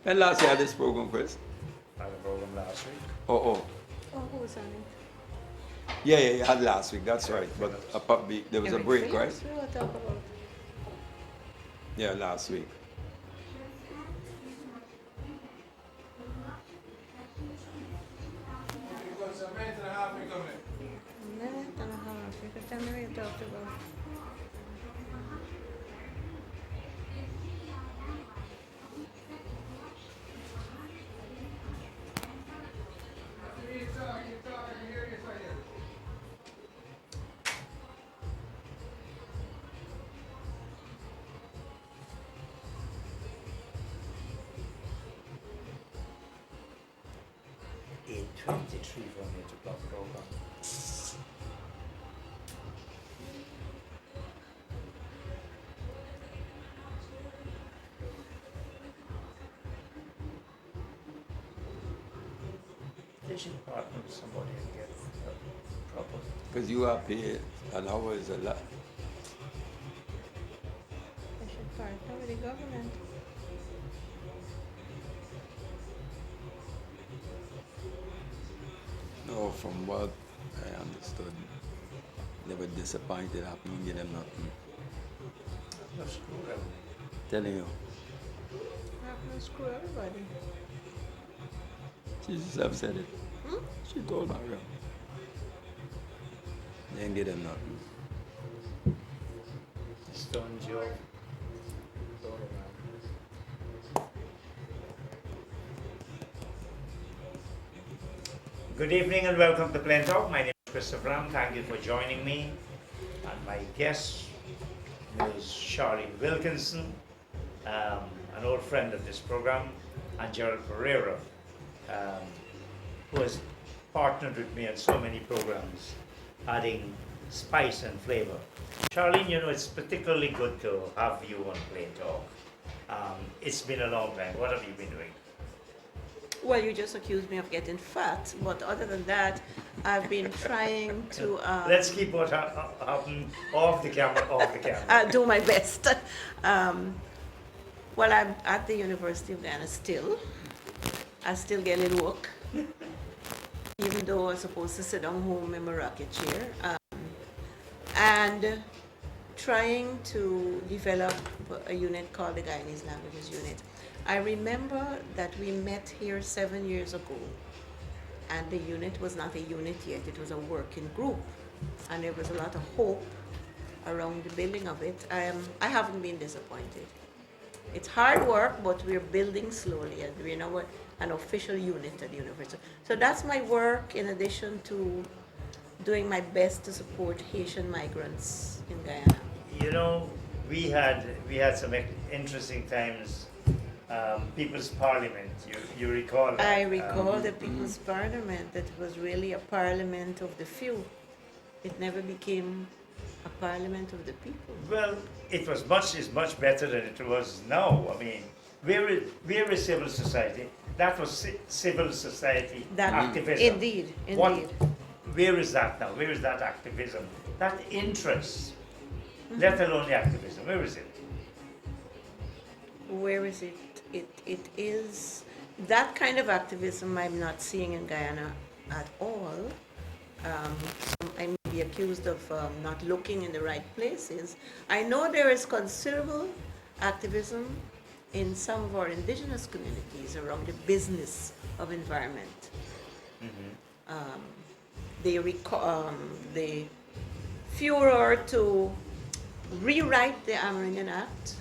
When last you had this program, Chris? I had a program last week. Oh. Oh, who was on it? Yeah, you had last week, that's right. But there was a Eric break, right? Phillips, we will talk about. Yeah, last week. Minute and a half. You can tell me what you talked about. $8:23 from 8 o'clock program. They should partner with somebody and get proper. Because you are paid an hour is a lot. They should partner with the government. No, from what I understood, they were disappointed happening, give them nothing. No screw them. Telling you. Not to screw everybody. She herself said it. Hmm? She told Mario. They ain't give them nothing. Stone Joe. Sorry, man. Good evening and welcome to Plain Talk. My name is Christopher Brown. Thank you for joining me. And my guest, Ms. Charlene Wilkinson, an old friend of this program, and Gerald Pereira, who has partnered with me on so many programs, adding spice and flavor. Charlene, you know, it's particularly good to have you on Plain Talk. It's been a long time. What have you been doing? Well, you just accused me of getting fat, but other than that, I've been trying to Let's keep what happened off the camera. do my best. Well, I'm at the University of Ghana still. I still get a little work, even though I'm supposed to sit down home in my rocket chair. And trying to develop a unit called the Guyanese Languages Unit. I remember that we met here 7 years ago, and the unit was not a unit yet, it was a working group, and there was a lot of hope around the building of it. I haven't been disappointed. It's hard work, but we're building slowly, and we're now an official unit at the university. So that's my work, in addition to doing my best to support Haitian migrants in Guyana. You know, we had some interesting times. People's Parliament, you recall that? I recall the People's Parliament, that was really a parliament of the few. It never became a parliament of the people. Well, it's much better than it was now. I mean, we're a civil society. That was civil society activism. Indeed. Where is that now? Where is that activism? That interest, let alone the activism, where is it? Where is it? It is that kind of activism I'm not seeing in Guyana at all. I may be accused of not looking in the right places. I know there is considerable activism in some of our indigenous communities around the business of environment. The furor to rewrite the Amerindian Act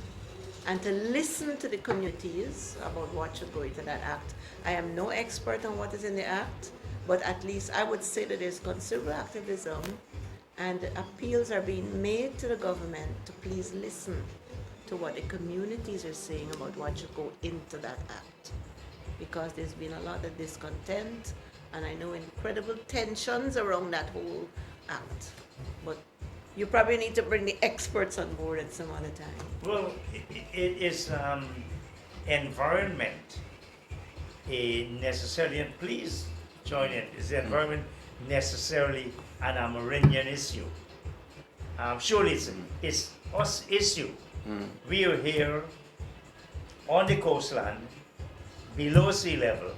and to listen to the communities about what should go into that act. I am no expert on what is in the act, but at least I would say that there's considerable activism and appeals are being made to the government to please listen to what the communities are saying about what should go into that act. Because there's been a lot of discontent and I know incredible tensions around that whole act. But you probably need to bring the experts on board at some other time. Well, it is environment necessarily, and please join in, is the environment necessarily an Amerindian issue? Surely it's us issue. We are here on the coastline, below sea level,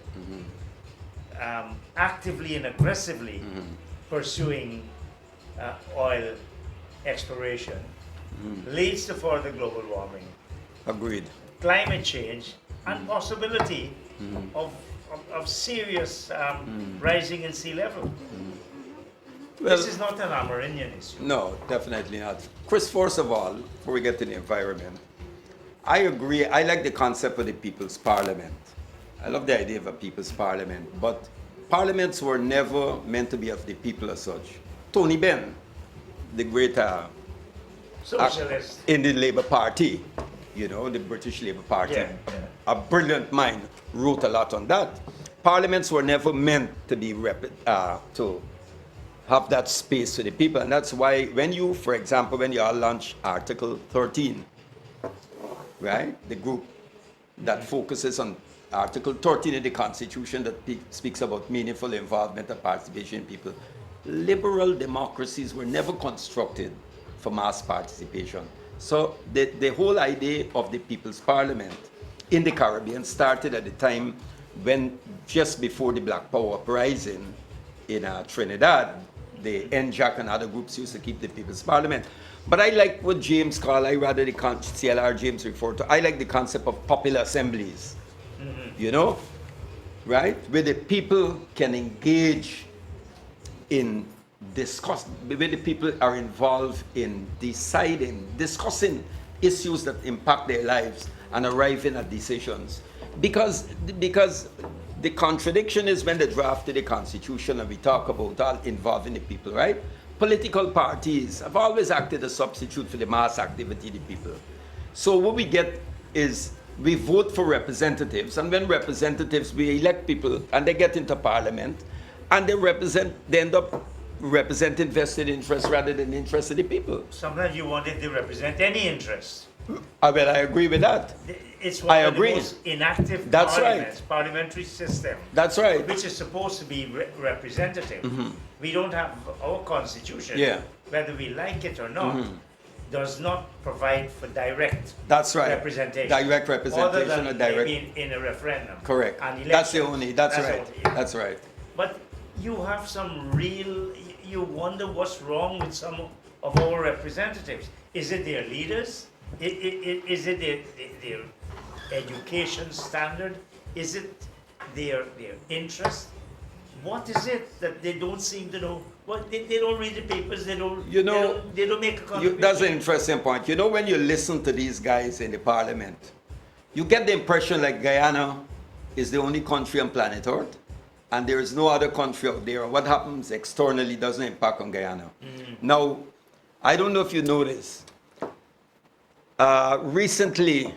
actively and aggressively pursuing oil exploration, leads to further global warming, Agreed. climate change, and possibility of serious rising in sea level. Well, This is not an Amerindian issue. no, definitely not. Chris, first of all, before we get to the environment, I agree. I like the concept of the People's Parliament. I love the idea of a People's Parliament, but parliaments were never meant to be of the people as such. Tony Benn, the great Socialist. in the Labour Party, you know, the British Labour Party, Yeah, a brilliant mind, wrote a lot on that. Parliaments were never meant to be to have that space for the people, and that's why when you, for example, when you all launch Article 13, right, the group that focuses on Article 13 of the Constitution that speaks about meaningful involvement and participation in people. Liberal democracies were never constructed for mass participation. So the whole idea of the People's Parliament in the Caribbean started at the time when, just before the Black Power uprising in Trinidad, the NJAC and other groups used to keep the People's Parliament. But I like what James called, CLR James referred to, I like the concept of popular assemblies, you know, right? Where the people can engage in where the people are involved in discussing issues that impact their lives and arriving at decisions. Because the contradiction is when they drafted the Constitution and we talk about all involving the people, right? Political parties have always acted as substitute for the mass activity of the people. So what we get is we vote for representatives, and when representatives, we elect people and they get into parliament and they end up representing vested interests rather than the interests of the people. Sometimes you wanted to represent any interest. Well, I agree with that. It's one I of agree. the most inactive That's parliaments, parliamentary system, That's right. which is supposed to be representative. We don't have our constitution, Yeah. whether we like it or not, does not provide for direct That's right. representation. Direct representation other than or direct. maybe in a referendum. Correct. And That's the elections. only. That's the right. only- That's right. But you have some real, you wonder what's wrong with some of our representatives. Is it their leaders? Is it their education standard? Is it their interest? What is it that they don't seem to know? What they don't read the papers. They don't. You know, they don't make a contribution. That's an interesting point. You know, when you listen to these guys in the parliament, you get the impression like Guyana is the only country on planet Earth, and there is no other country out there. What happens externally doesn't impact on Guyana. Now, I don't know if you know this. Recently,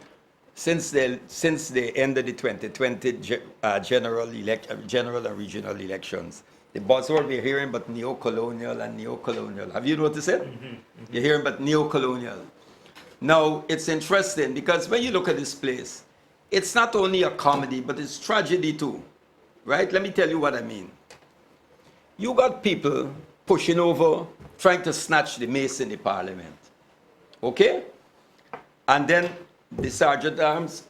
since the end of the 2020 general and regional elections, the buzzword we're hearing about neo-colonial and neo-colonial. Have you noticed it? You're hearing about neo-colonial. Now, it's interesting because when you look at this place, it's not only a comedy, but it's tragedy too, right? Let me tell you what I mean. You got people pushing over, trying to snatch the mace in the parliament, okay? And then the sergeant at arms,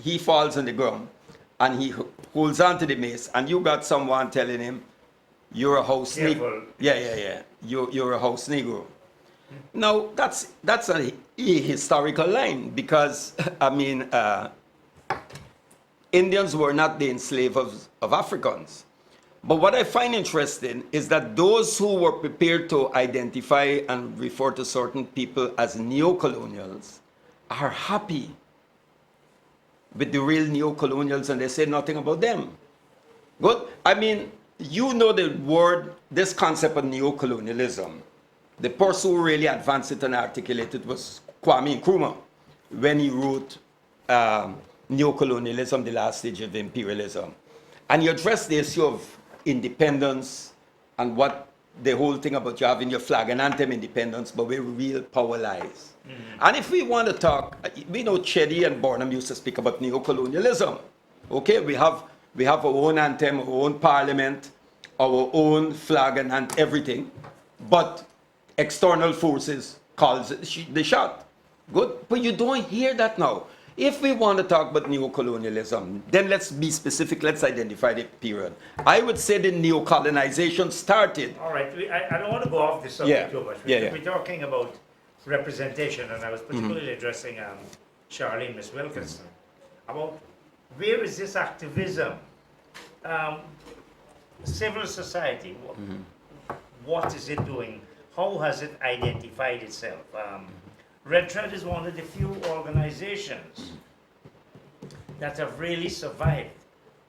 he falls on the ground and he holds on to the mace, and you got someone telling him, you're a house negro. Yeah. You're a house negro. Now, that's a historical line because, I mean, Indians were not the enslavers of Africans. But what I find interesting is that those who were prepared to identify and refer to certain people as neo-colonials are happy with the real neo-colonials, and they say nothing about them. Good? I mean, you know the word, this concept of neo-colonialism. The person who really advanced it and articulated was Kwame Nkrumah when he wrote Neo-Colonialism, the Last Stage of Imperialism. And he addressed the issue of independence and what the whole thing about you having your flag and anthem independence, but where real power lies. And if we want to talk, we know Chetty and Barnum used to speak about neo-colonialism. Okay, we have our own anthem, our own parliament, our own flag and everything. But external forces calls the shot. Good, but you don't hear that now. If we want to talk about neocolonialism, then let's be specific, let's identify the period. I would say the neocolonization started. All right, I don't want to go off this subject Yeah, too much. yeah. We're talking about representation, and I was particularly addressing Charlene, Miss Wilkinson, about where is this activism? Civil society, what is it doing? How has it identified itself? Red Thread is one of the few organizations that have really survived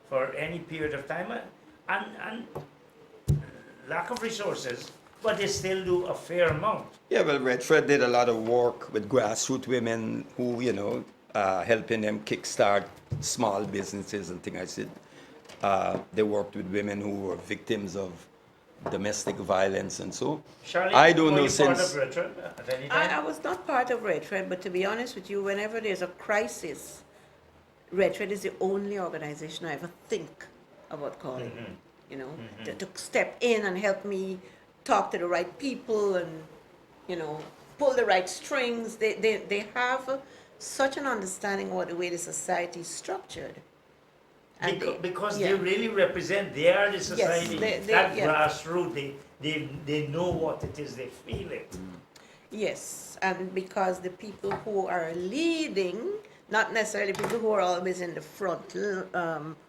for any period of time, and lack of resources, but they still do a fair amount. Yeah, well, Red Thread did a lot of work with grassroots women who, helping them kickstart small businesses and things. I said they worked with women who were victims of domestic violence and so. Charlie, I don't were know you since. part of Red Thread at any time? I was not part of Red Thread, but to be honest with you, whenever there's a crisis, Red Thread is the only organization I ever think about calling. To step in and help me talk to the right people and, pull the right strings. They have such an understanding of the way the society is structured. And Because yeah. they really represent, they are the society, that yeah. grassroots, they know what it is, they feel it. Yes, and because the people who are leading, not necessarily people who are always in the front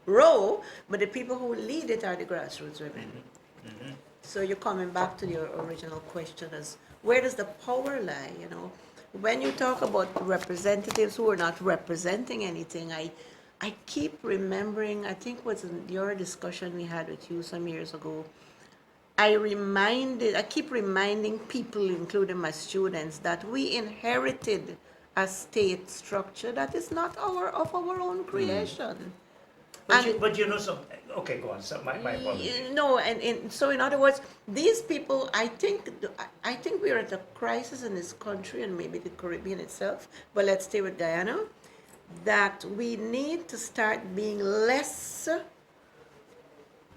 row, but the people who lead it are the grassroots women. So you're coming back to your original question as where does the power lie, When you talk about representatives who are not representing anything, I keep remembering, I think it was in your discussion we had with you some years ago, I keep reminding people, including my students, that we inherited a state structure that is not of our own creation. But you know something, okay, go on, so my apologies. No, and so in other words, these people, I think we're at a crisis in this country and maybe the Caribbean itself, but let's stay with Guyana, that we need to start being less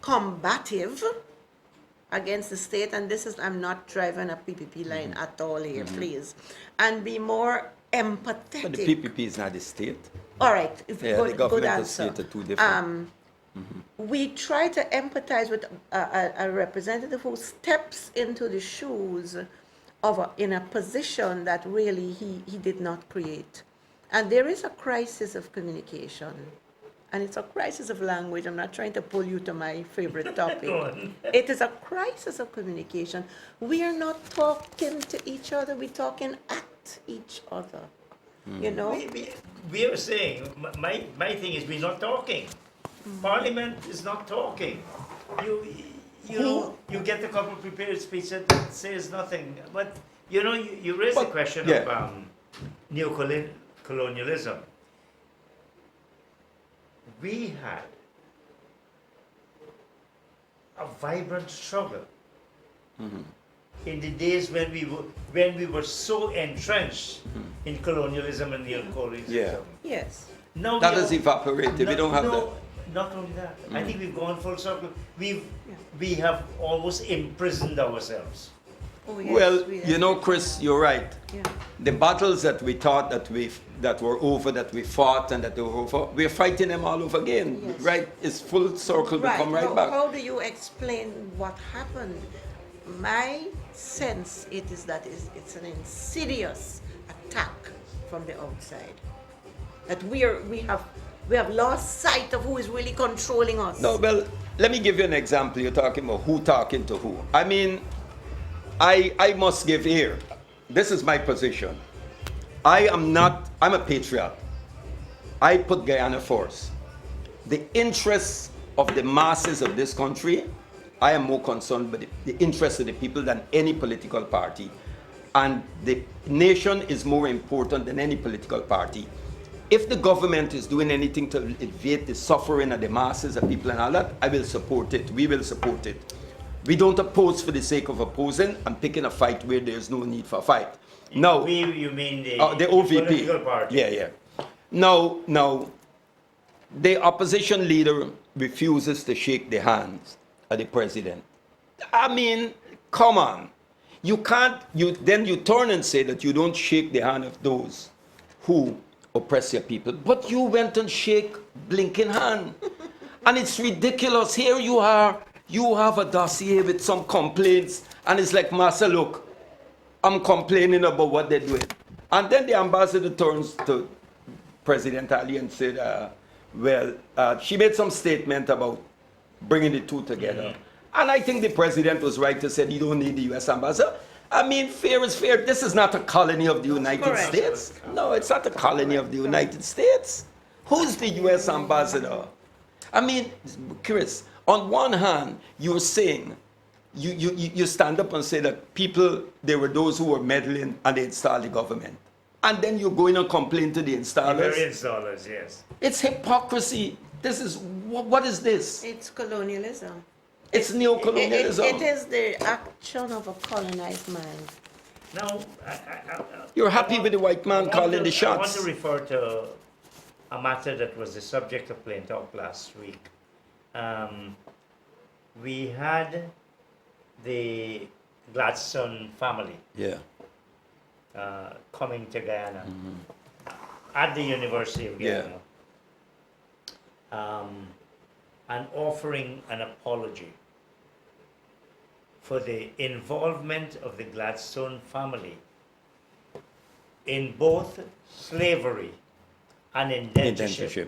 combative against the state, and I'm not driving a PPP line at all here, please, and be more empathetic. But the PPP is not the state. All right, Yeah, good, the government good and answer. state are two different. We try to empathize with a representative who steps into the shoes of in a position that really he did not create. And there is a crisis of communication. And it's a crisis of language. I'm not trying to pull you to my favorite topic. Go on. It is a crisis of communication. We are not talking to each other, we're talking at each other. We are saying, my thing is we're not talking. Parliament is not talking. You get a couple prepared speeches that says nothing. But you raise the question of neocolonialism. We had a vibrant struggle in the days when we were so entrenched in colonialism and neocolonialism. Yeah. Yes. Now That has evaporated. We don't have that. Not only that, I think we've gone full circle. We have almost imprisoned ourselves. Oh, yes, Well, Chris, you're right. Yeah. The battles that we thought that were over, that we fought and that they were over, we're fighting them all over again. Yes. Right? It's full circle. We come right back. How do you explain what happened? My sense is that it's an insidious attack from the outside. That we have lost sight of who is really controlling us. No, well, let me give you an example. You're talking about who talking to who. I mean, I must give ear. This is my position. I'm a patriot. I put Guyana first. The interests of the masses of this country, I am more concerned with the interests of the people than any political party. And the nation is more important than any political party. If the government is doing anything to alleviate the suffering of the masses of people and all that, I will support it. We will support it. We don't oppose for the sake of opposing and picking a fight where there's no need for a fight. No. You mean the OVP. political party? Yeah. No. The opposition leader refuses to shake the hands of the president. I mean, come on. You can't, then you turn and say that you don't shake the hand of those who oppress your people. But you went and shake blinking hand. And it's ridiculous. Here you are, you have a dossier with some complaints, and it's like, Master, look, I'm complaining about what they're doing. And then the ambassador turns to President Ali and said, she made some statement about bringing the two together. And I think the president was right to say, you don't need the U.S. ambassador. I mean, fair is fair. This is not a colony of the United Correct. States. No, it's not a colony of the United States. Who's the U.S. ambassador? I mean, Chris, on one hand, you're saying, you stand up and say that people, there were those who were meddling and they installed the government. And then you go in and complain to the installers. Very installers, yes. It's hypocrisy. This is, what is this? It's colonialism. It's neocolonialism. It is the action of a colonized man. Now, You're happy with the white man calling the I want shots. to refer to a matter that was the subject of Plain Talk last week. We had the Gladstone family Yeah. coming to Guyana at the University of Yeah. Guyana and offering an apology for the involvement of the Gladstone family in both slavery and indentureship. Indentureship.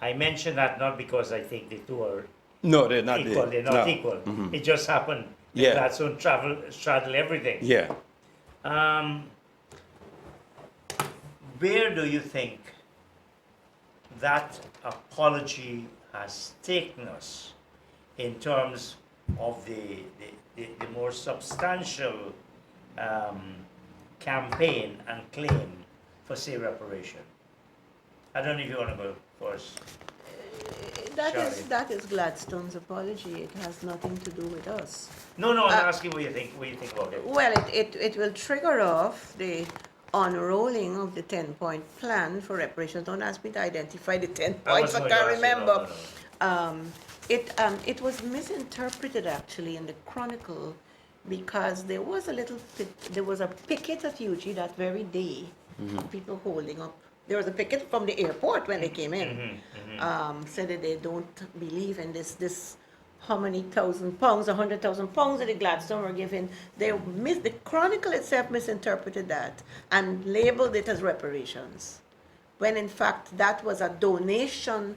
I mention that not because I think the two are No, they're not equal, they're not no. equal. It just happened that Yeah. Gladstone straddle everything. Yeah. Where do you think that apology has taken us in terms of the more substantial campaign and claim for, say, reparation? I don't know if you want to go first. That is Gladstone's apology. It has nothing to do with us. No, I'm asking what you think about it. Well, it will trigger off the unrolling of the 10-point plan for reparations. Don't ask me to identify the 10 points. I wasn't can't going to ask you, remember. no. It was misinterpreted actually in the Chronicle because there was a picket at UG that very day. People holding up. There was a picket from the airport when they came in. Said that they don't believe in this how many £1,000, £100,000 that the Gladstone were given. The Chronicle itself misinterpreted that and labeled it as reparations, when in fact that was a donation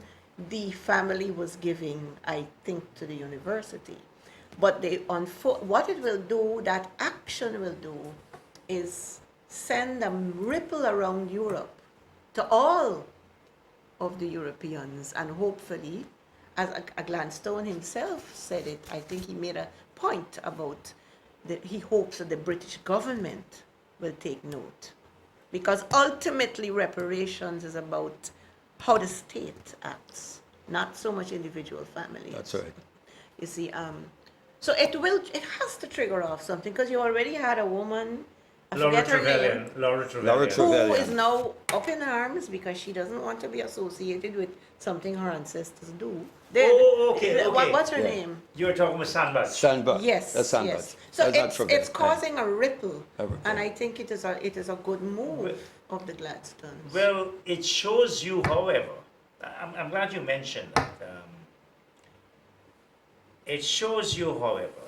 the family was giving, I think, to the university. But what it will do, that action will do, is send a ripple around Europe to all of the Europeans, and hopefully, as Gladstone himself said it, I think he made a point about that he hopes that the British government will take note. Because ultimately reparations is about how the state acts, not so much individual families. That's right. You see, so it has to trigger off something, because you already had a woman, I Laura forget her name, Laura Laura Trevelyan. who Trevelyan. is now up in arms because she doesn't want to be associated with something her ancestors do. Okay. What's her Yeah. name? You're talking about Sandbach. Sandbach. Yes, That's Sandbach. yes. So That's not it's Trevelyan. causing a ripple, A ripple. and I think it is a good move of the Gladstones. Well, it shows you, however, I'm glad you mentioned that. It shows you, however,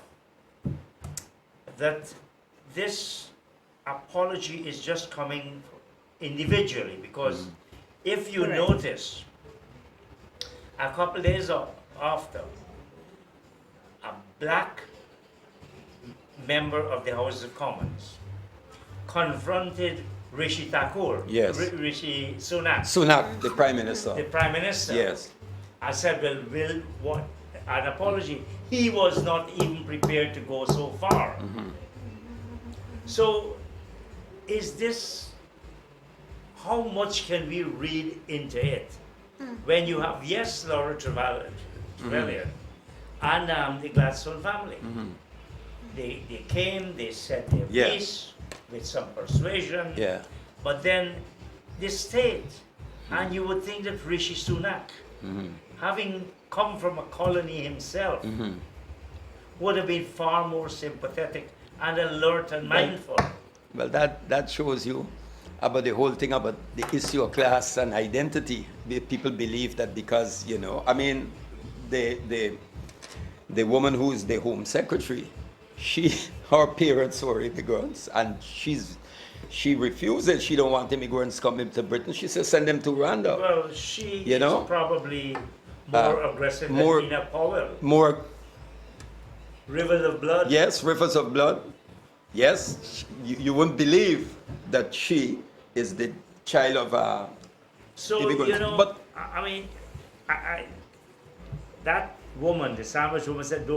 that this apology is just coming individually, because if you Correct. notice, a couple days after, a black member of the House of Commons confronted Rishi Thakur, Yes. Rishi Sunak, Sunak, the Prime Minister. the Prime Minister. Yes. I said, well, will what an apology. He was not even prepared to go so far. So, is this, how much can we read into it? When you have, yes, Laura Trevelyan and the Gladstone family. They came, they said their Yeah. piece with some persuasion, Yeah. but then the state, and you would think that Rishi Sunak, having come from a colony himself, would have been far more sympathetic and alert and mindful. Well, that shows you about the whole thing about the issue of class and identity. People believe that because, I mean, the woman who is the Home Secretary, her parents were immigrants, and she refuses. She don't want immigrants coming to Britain. She says send them to Rwanda. Well, she You is know? probably more aggressive more- than Nina Powell. More, Rivers of blood. yes, rivers of blood. Yes, you wouldn't believe that she is the child of a So, immigrant. you know, But I mean, that woman, the sandwich woman said,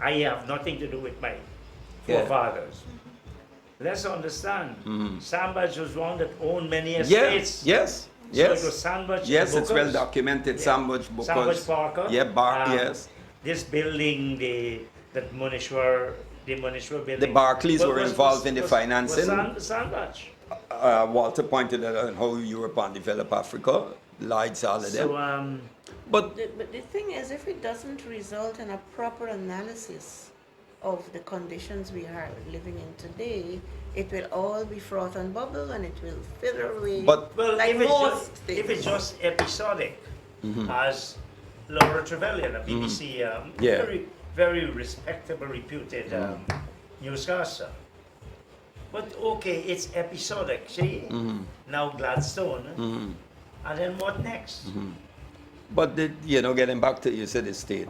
I have nothing to do with my Yeah. forefathers. Let's understand, Sandwich was one that owned many yeah, estates. yes, So it was yes, Sandwich. yes, it's well Booker's. documented. Yeah. Sandwich Booker's. Sandwich Parker. Yeah, yes. This building, that Munishwar building. The Barclays was- were was- involved in the was- financing. Was Sandwich. Walter pointed out on how Europe and develop Africa. Lights, all of them. So, But But the thing is, if it doesn't result in a proper analysis of the conditions we are living in today, it will all be froth and bubble, and it will fither away. But- well, like if it's, most just, things. if it's just episodic, as Laura Trevelyan, a BBC Yeah. very, very respectable, reputed newscaster. But okay, it's episodic, see? Now Gladstone, and then what next? But getting back to you said the state.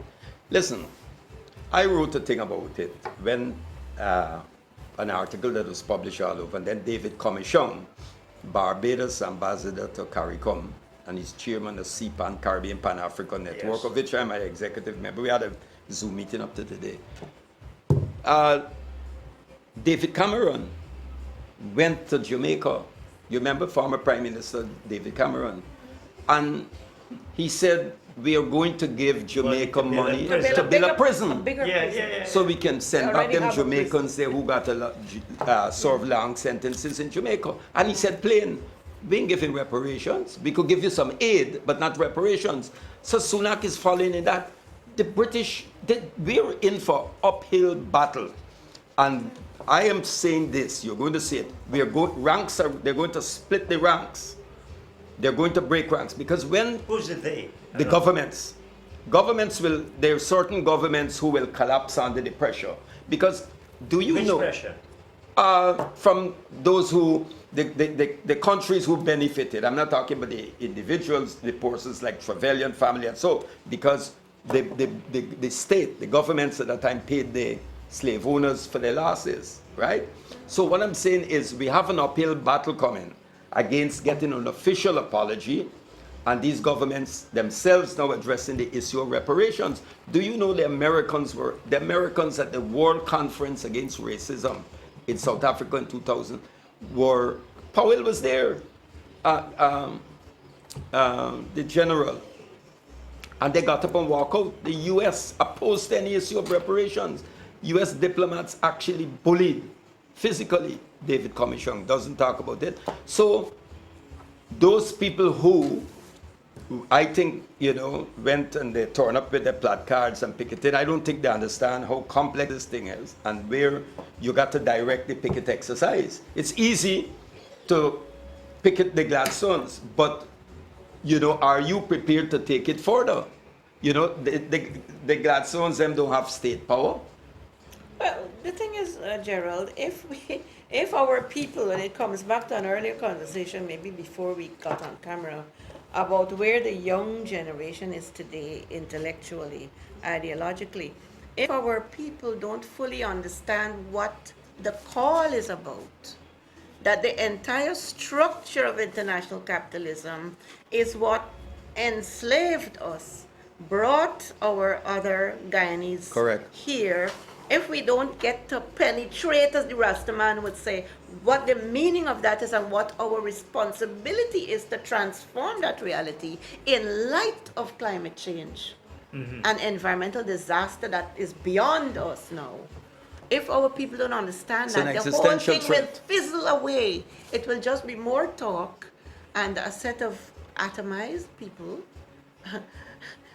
Listen, I wrote a thing about it when an article that was published all over, and then David Commission, Barbados ambassador to CARICOM, and he's chairman of CPAN, Caribbean Pan-African Network, Yes. of which I'm an executive member. We had a Zoom meeting up to today. David Cameron went to Jamaica. You remember former Prime Minister David Cameron? And he said, we are going to give Jamaica to build a money prison. to build a prison. bigger Yeah, prison. yeah, yeah. So we can send They back already them have a Jamaicans there who got serve long sentences in Jamaica. And he said plain, we ain't giving reparations. We could give you some aid, but not reparations. So Sunak is following in that. The British, we're in for uphill battle. And I am saying this, you're going to see it. They're going to split the ranks. They're going to break ranks. Because when Who's the they? the governments there are certain governments who will collapse under the pressure, because do you Which know pressure? from those who the countries who benefited, I'm not talking about the individuals, the persons like Trevelyan family and so, because the state, the governments at that time paid the slave owners for their losses, right? So what I'm saying is we have an uphill battle coming against getting an official apology, and these governments themselves now addressing the issue of reparations. Do you know the Americans at the World Conference Against Racism in South Africa in 2000 Powell was there, the general, and they got up and walked out. The U.S. opposed any issue of reparations. U.S. diplomats actually bullied physically. David Commission doesn't talk about it. So those people who I think, went and they torn up with their placards and picketed, I don't think they understand how complex this thing is and where you got to direct the picket exercise. It's easy to picket the Gladstones, but, are you prepared to take it further? The Gladstones, them don't have state power. Well, the thing is, Gerald, if our people, and it comes back to an earlier conversation, maybe before we got on camera, about where the young generation is today intellectually, ideologically, if our people don't fully understand what the call is about, that the entire structure of international capitalism is what enslaved us, brought our other Guyanese Correct. here, if we don't get to penetrate, as the Rastaman would say, what the meaning of that is and what our responsibility is to transform that reality in light of climate change and environmental disaster that is beyond us now. If our people don't understand It's an that, the whole existential thing will threat. fizzle away. It will just be more talk and a set of atomized people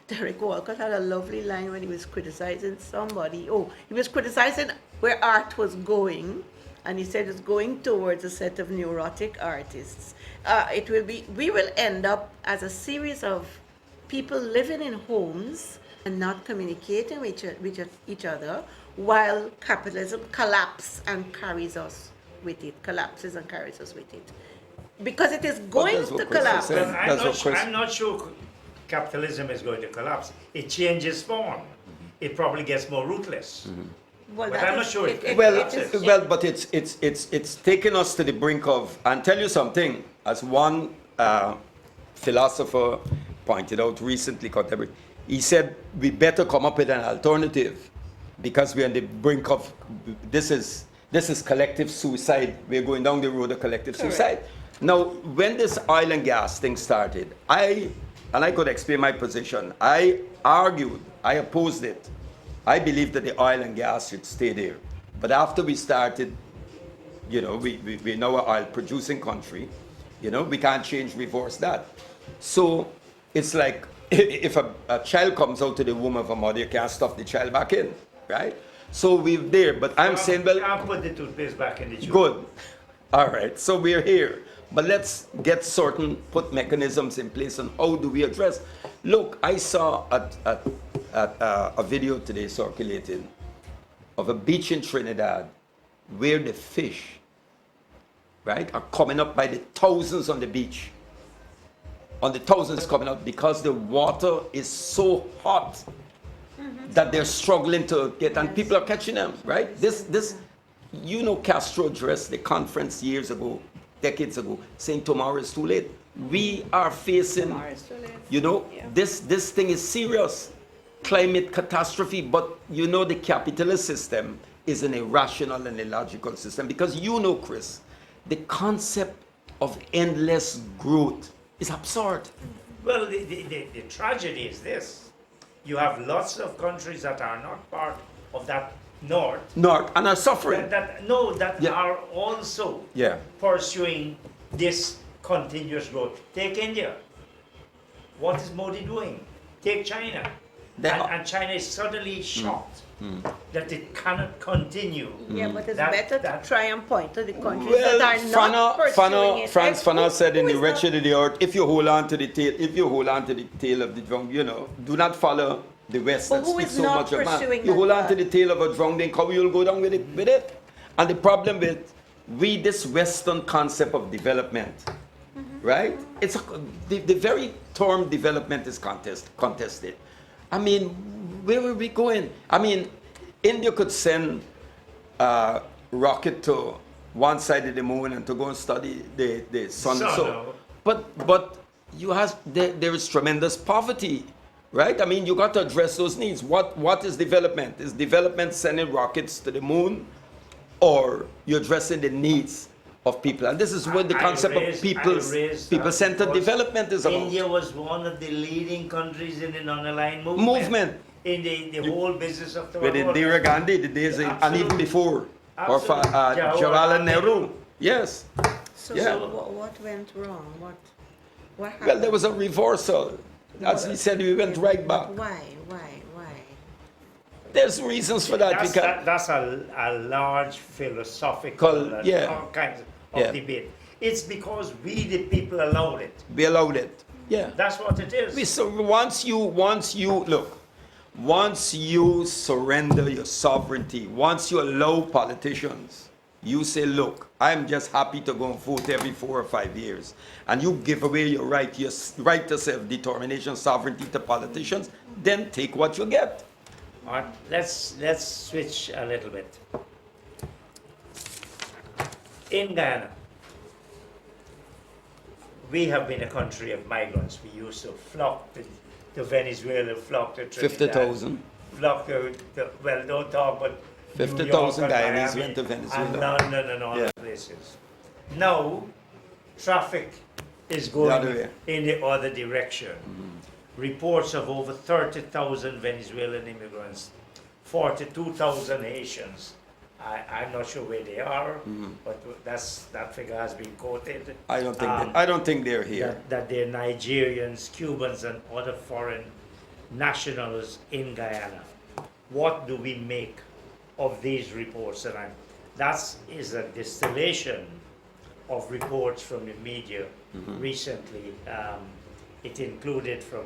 Derek Walcott had a lovely line when he was criticizing somebody. Oh, he was criticizing where art was going, and he said it's going towards a set of neurotic artists. We will end up as a series of people living in homes and not communicating with each other, while capitalism collapses and carries us with it, collapses and carries us with it. Because it is going that's what to Chris is collapse. saying. That's what Chris- I'm not sure capitalism is going to collapse. It changes form. It probably gets more ruthless. Well, But that I'm not is- sure it Well, collapses. but it's taken us to the brink of, and tell you something, as one philosopher pointed out recently, Contemporary, he said we better come up with an alternative because we're on the brink of this is collective suicide. We're going down the road of collective suicide. Now, when this oil and gas thing started, I could explain my position. I argued, I opposed it. I believe that the oil and gas should stay there. But after we started, you know, we're now an oil producing country, you know, we can't change, reverse that. So it's like if a child comes out to the womb of a mother, you can't stuff the child back in, right? So we're there, but I'm saying, well, I'll put the toothpaste back in the tube. good. All right, so we're here. But let's put mechanisms in place on how do we address. Look, I saw a video today circulating of a beach in Trinidad where the fish, right, are coming up by the thousands on the beach. On the thousands coming up because the water is so hot that they're struggling to get, and people are catching them, right? This, you know, Castro addressed the conference years ago, decades ago, saying tomorrow is too late. We are facing, Tomorrow is too late. you know, Yeah. this thing is serious. Climate catastrophe, but you know the capitalist system is an irrational and illogical system because you know, Chris, the concept of endless growth is absurd. Well, the tragedy is this. You have lots of countries that are not part of that north North and are suffering. that Yeah. are also Yeah. pursuing this continuous growth. Take India. What is Modi doing? Take China. They are- And China is suddenly shocked that it cannot continue. Yeah, but it's That- better that- to try and point to the countries Well, that are not pursuing it. Franz Fanon said in Who the is Wretched of the Earth, if you hold on to the tail of the drum, you know, do not follow the West But that who speaks is so not much of man. pursuing You that hold on to path? the tail of a drowning cow, you'll go down with it. And the problem with this Western concept of development, right? It's the very term development is contested. I mean, where are we going? I mean, India could send a rocket to one side of the moon and to go and study the sun. Sun, So, no. but there is tremendous poverty, right? I mean, you got to address those needs. What is development? Is development sending rockets to the moon, or you're addressing the needs of people? And this is what the concept of people-centered development is about. India was one of the leading countries in the non-aligned movement. Movement. In the whole business of the With world. Indira Gandhi, the days, and even Absolutely. before, or Absolutely. Jawaharlal Nehru. Yes. So, Yeah. so what went wrong? What happened? Well, there was a reversal. As he said, we went right back. Why? There's reasons for that. That's a large philosophical Yeah. all kinds of Yeah. debate. It's because we the people allowed it. We allowed it. Yeah. That's what it is. So once you surrender your sovereignty, once you allow politicians, you say, look, I'm just happy to go and vote every 4 or 5 years, and you give away your right to self-determination, sovereignty to politicians, then take what you get. All right, let's switch a little bit. In Ghana, we have been a country of migrants. We used to flock to Venezuela, flock to Trinidad. 50,000. Flock well, don't talk, but 50,000 New York and Guyanese Miami went to Venezuela. And London and all Yeah. the places. Now, traffic is The other going way. in the other direction. Reports of over 30,000 Venezuelan immigrants, 42,000 Haitians. I'm not sure where they are, but that figure has been quoted. I don't think they're here. That they're Nigerians, Cubans, and other foreign nationals in Guyana. What do we make of these reports? And that is a distillation of reports from the media recently. It included from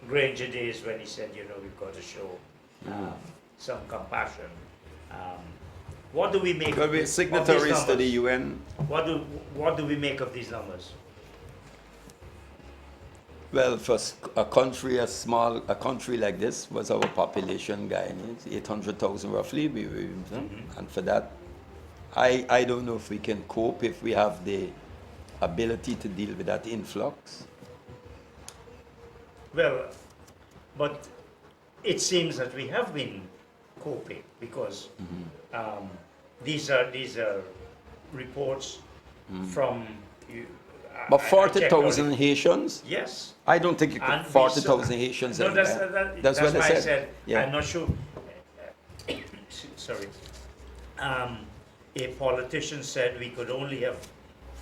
Granger days when he said, we've got to show some compassion. What do we make Well, of we're these signatories to the numbers? UN. What do we make of these numbers? Well, for a country as small, a country like this, was our population, Guyanese, 800,000 roughly, and for that, I don't know if we can cope, if we have the ability to deal with that influx. Well, but it seems that we have been coping because these are reports from you. But I checked out 40,000 Haitians? Yes. I don't think you could And 40,000 Haitians. No, in that's, there. that's what why they I said Yeah. I'm not sure. Sorry. A politician said we could only have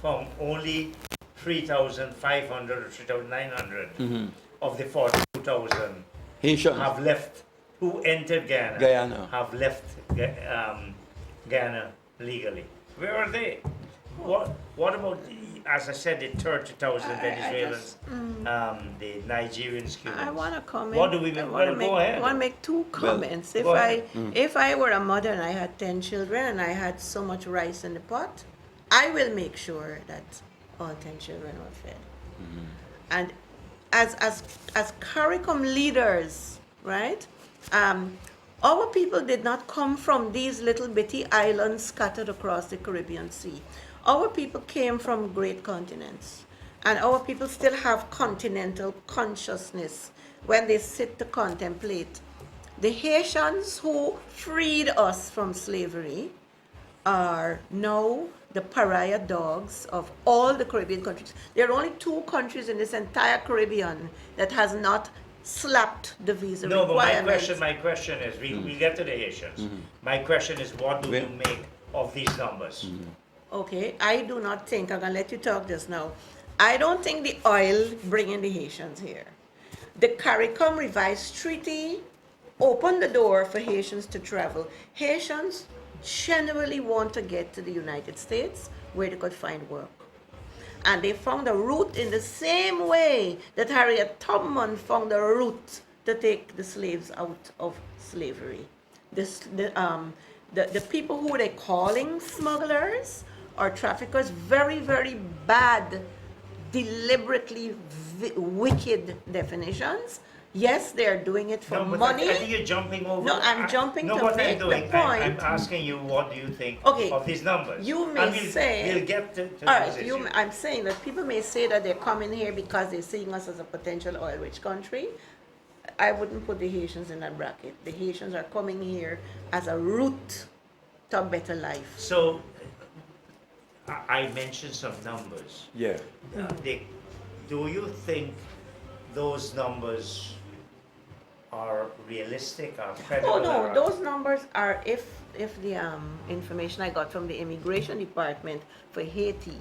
found only 3,500 or 3,900 of the 42,000 Haitians. have left, who entered Ghana, Guyana. have left Ghana legally. Where are they? What about, as I said, the 30,000 Venezuelans, the Nigerians, Cubans? I want to comment. What do we make? Well, go ahead. I want to make two comments. go ahead. If I were a mother and I had 10 children and I had so much rice in the pot, I will make sure that all 10 children are fed. And as CARICOM leaders, right? Our people did not come from these little bitty islands scattered across the Caribbean Sea. Our people came from great continents. And our people still have continental consciousness when they sit to contemplate. The Haitians who freed us from slavery are now the pariah dogs of all the Caribbean countries. There are only 2 countries in this entire Caribbean that has not slapped the visa No, but requirement. my question is, we get to the Haitians. My question is, what do you make of these numbers? Okay, I do not think, I'm going to let you talk just now. I don't think the oil bringing the Haitians here. The CARICOM revised treaty opened the door for Haitians to travel. Haitians genuinely want to get to the United States where they could find work. And they found a route in the same way that Harriet Tubman found a route to take the slaves out of slavery. The people who they're calling smugglers or traffickers, very, very bad, deliberately wicked definitions. Yes, they're doing it for No, but money. I think you're jumping over. No, I'm jumping no, to what make I'm doing, the point. I'm asking you, what do you think Okay, of these numbers? you may And say- we'll get to All this right, issue. I'm saying that people may say that they're coming here because they're seeing us as a potential oil-rich country. I wouldn't put the Haitians in that bracket. The Haitians are coming here as a route to a better life. So, I mentioned some numbers. Yeah. Do you think those numbers are realistic, are credible? Oh no, or- those numbers are if the information I got from the immigration department for Haiti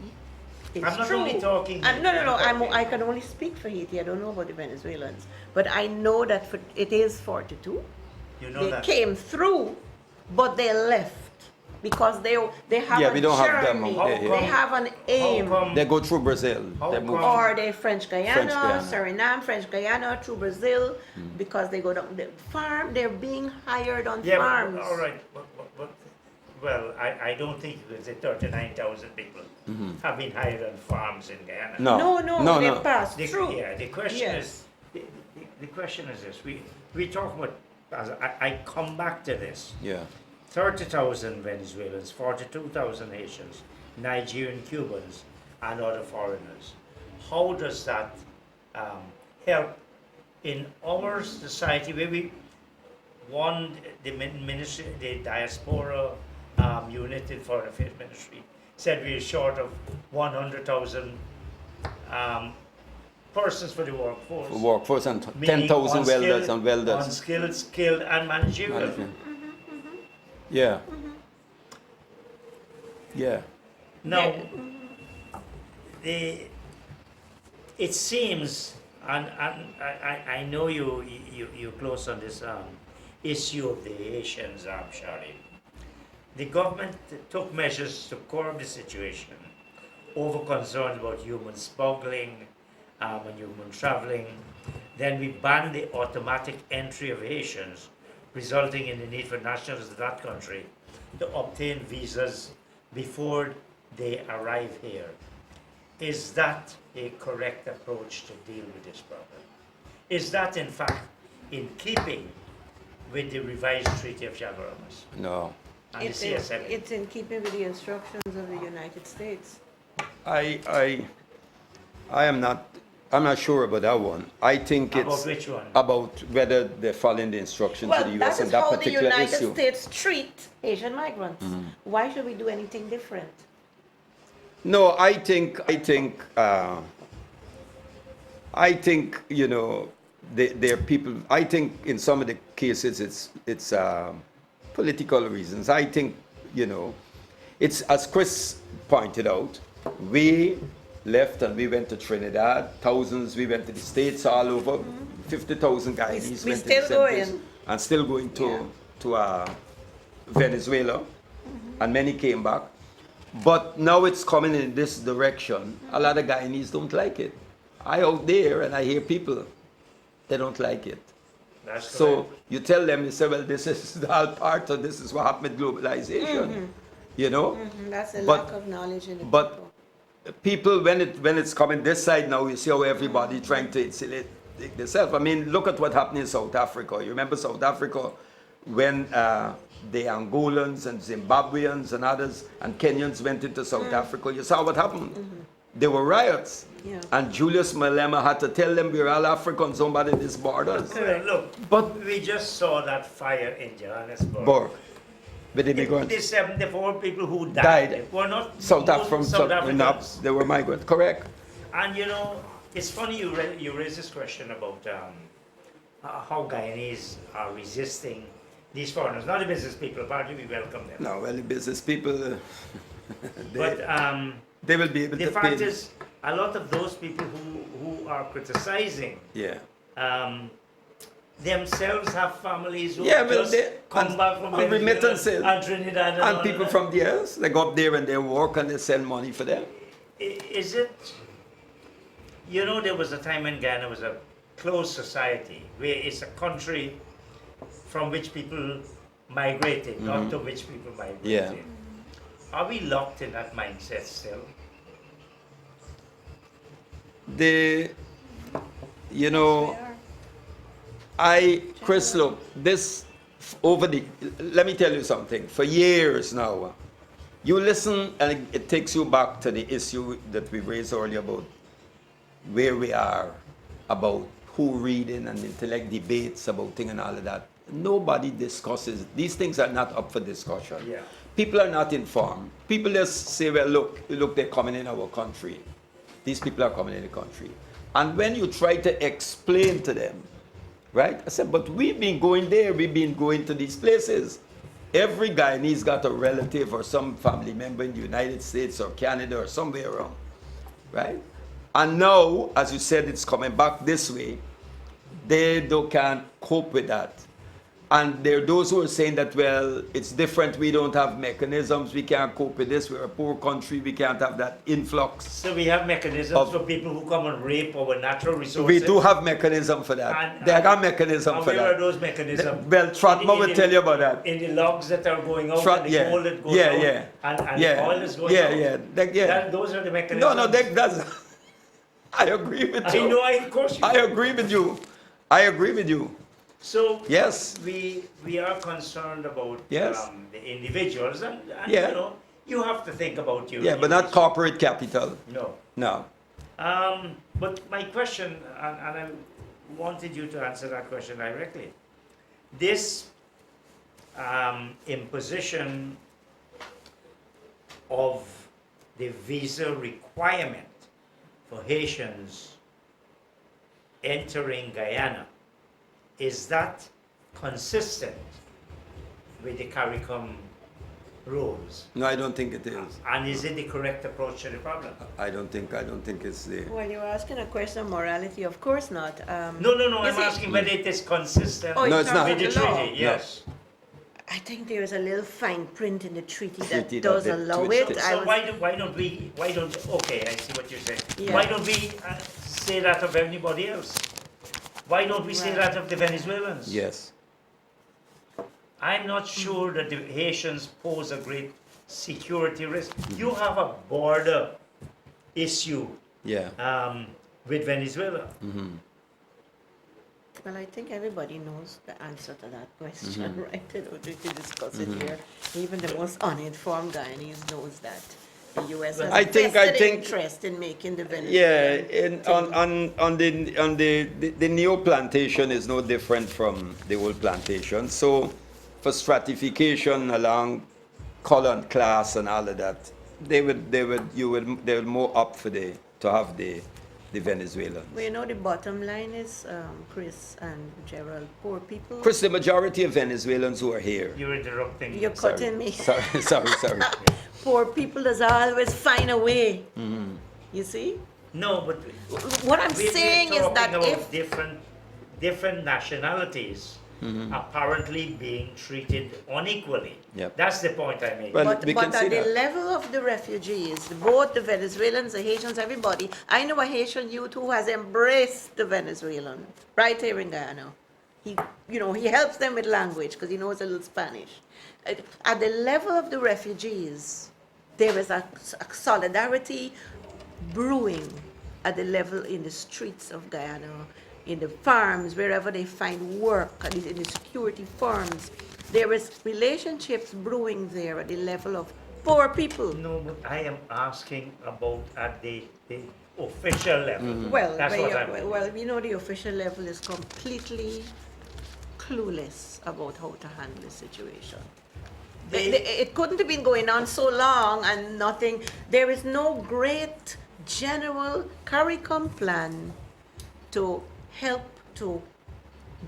is I'm not true. only talking No, Haiti, I'm talking- I can only speak for Haiti. I don't know about the Venezuelans, but I know that it is 42. You know They that. came through, but they left because they have Yeah, a we don't have them journey. out there, yeah. They have an aim. How come They go through Brazil. How They move. come- Or they French Guyana, French Guyana. Suriname, French Guyana, through Brazil, because they go down the farm. They're being hired on Yeah, farms. but, all right, but well, I don't think the 39,000 people have been hired on farms in Guyana. No. they passed The, through. yeah, the question Yes. is, the question is this: we talk about. As I come back to this. Yeah. 30,000 Venezuelans, 42,000 Haitians, Nigerian Cubans, and other foreigners. How does that help in our society where we won the ministry, the diaspora unit in Foreign Affairs Ministry said we're short of 100,000 persons for the workforce. Workforce and Meaning 10,000 welders unskilled, and welders. Unskilled, skilled, and managerial. Management. Yeah. Yeah. Now, it seems, And I know you're close on this issue of the Haitians, Charlie. The government took measures to curb the situation over concerns about human smuggling and human traveling. Then we banned the automatic entry of Haitians, resulting in the need for nationals of that country to obtain visas before they arrive here. Is that a correct approach to deal with this problem? Is that in fact in keeping with the revised Treaty of Chaguaramas No. and the It's CS7? it's in keeping with the instructions of the United States. I am not, I'm not sure about that one. I think About it's which one? about whether they're following the instructions of Well, the that US on is that how the particular United issue. States treat Asian migrants. Why should we do anything different? No, I think, you know, there are people, I think in some of the cases it's political reasons. I think, you know, it's, as Chris pointed out, we left and we went to Trinidad, thousands, we went to the States all over, 50,000 Guyanese we went to the still same place, going. and still going to Venezuela, and many came back. But now it's coming in this direction. A lot of Guyanese don't like it. I out there and I hear people, they don't like it. That's So correct. you tell them, you say, well, this is all part of this is what happened with globalization. You know? That's a But- lack of knowledge in the but people. people, when it's coming this side now, you see how everybody trying to insulate themselves. I mean, look at what happened in South Africa. You remember South Africa when the Angolans and Zimbabweans and others and Kenyans went into South Africa. You saw what happened. There were riots. Yeah. And Julius Malema had to tell them we're all Africans on these borders. Correct. Look, But we just saw that fire in Johannesburg. Borg, with the The immigrants, 74 people who Died. died were not South most South African, Africans. they were migrants, correct? And you know, it's funny you raise this question about how Guyanese are resisting these foreigners, not the business people. Apparently, we welcome them. No, well, the business people, But they will be able the to fact pay. is, a lot of those people who are criticizing Yeah. themselves have families who Yeah, well, just they- come and- back from and Venezuela remittances. and Trinidad and And all people that. from the else, they go up there and they work and they send money for them. Is it, you know, there was a time when Ghana was a closed society, where it's a country from which people migrated, not to which people migrated. Yeah. Are we locked in that mindset still? They, you know, Chris, look, this, let me tell you something. For years now, you listen and it takes you back to the issue that we raised earlier about where we are, about who reading and intellect debates about things and all of that. Nobody discusses, these things are not up for discussion. Yeah. People are not informed. People just say, well, look, they're coming in our country. These people are coming in the country. And when you try to explain to them, right? I said, but we've been going there, we've been going to these places. Every Guyanese got a relative or some family member in the United States or Canada or somewhere around, right? And now, as you said, it's coming back this way. They can't cope with that. And there are those who are saying that, well, it's different, we don't have mechanisms, we can't cope with this, we're a poor country, we can't have that influx. So we have mechanisms Of- for people who come and rape our natural resources. We do have mechanism for that. And- They got mechanism And for where are that. those mechanisms? Well, Trotman In will the- tell you about that. In the logs that are going out, Trot- and the yeah. coal that goes Yeah, out, yeah. and Yeah. the oil is going Yeah, out. yeah. Yeah. Those are the mechanisms. No, that's, I agree with I you. know, of course you I agree with you. I agree with you. So Yes. we are concerned about Yes. the individuals, and Yeah. you know, you have to think about you. Yeah, but not corporate capital. No. No. But my question, and I wanted you to answer that question directly. This imposition of the visa requirement for Haitians entering Guyana, is that consistent with the CARICOM roles. No, I don't think it is. And is it the correct approach to the problem? I don't think it's the. Well, you're asking a question of morality. Of course not. No, Is I'm it- asking whether it is consistent Oh, No, in it's terms not. of with the the law. treaty. Yes. I think there is a little fine print in the treaty that Treaty that does they allow twitched it. it. I So was- why don't, okay, I see what you're saying. Yeah. Why don't we say that of anybody else? Why don't we say Right. that of the Venezuelans? Yes. I'm not sure that the Haitians pose a great security risk. You have a border issue Yeah. with Venezuela. Well, I think everybody knows the answer to that question, right? I don't need to discuss it here. Even the most uninformed Guyanese knows that the U.S. has I a think- vested think- interest in making the Yeah, Venezuelan on the neo plantation is no different from the old plantation. So for stratification along color and class and all of that, they would more up for to have the Venezuelans. Well, you know, the bottom line is, Chris and Gerald, poor people. Chris, the majority of Venezuelans who are here. You're interrupting. You're Sorry. cutting me. Sorry. Poor people does always find a way. You see? No, but What I'm we're saying is talking that about if different nationalities apparently being treated unequally. Yep. That's the point I made. Well, But, we can but see at the that. level of the refugees, both the Venezuelans, the Haitians, everybody, I know a Haitian youth who has embraced the Venezuelan right here in Guyana. He helps them with language because he knows a little Spanish. At the level of the refugees, there is a solidarity brewing at the level in the streets of Guyana, in the farms, wherever they find work, in the security firms. There is relationships brewing there at the level of poor people. No, but I am asking about at the official level. Well, That's but what you- I'm. well, the official level is completely clueless about how to handle the situation. It couldn't have been going on so long and nothing. There is no great general CARICOM plan to help to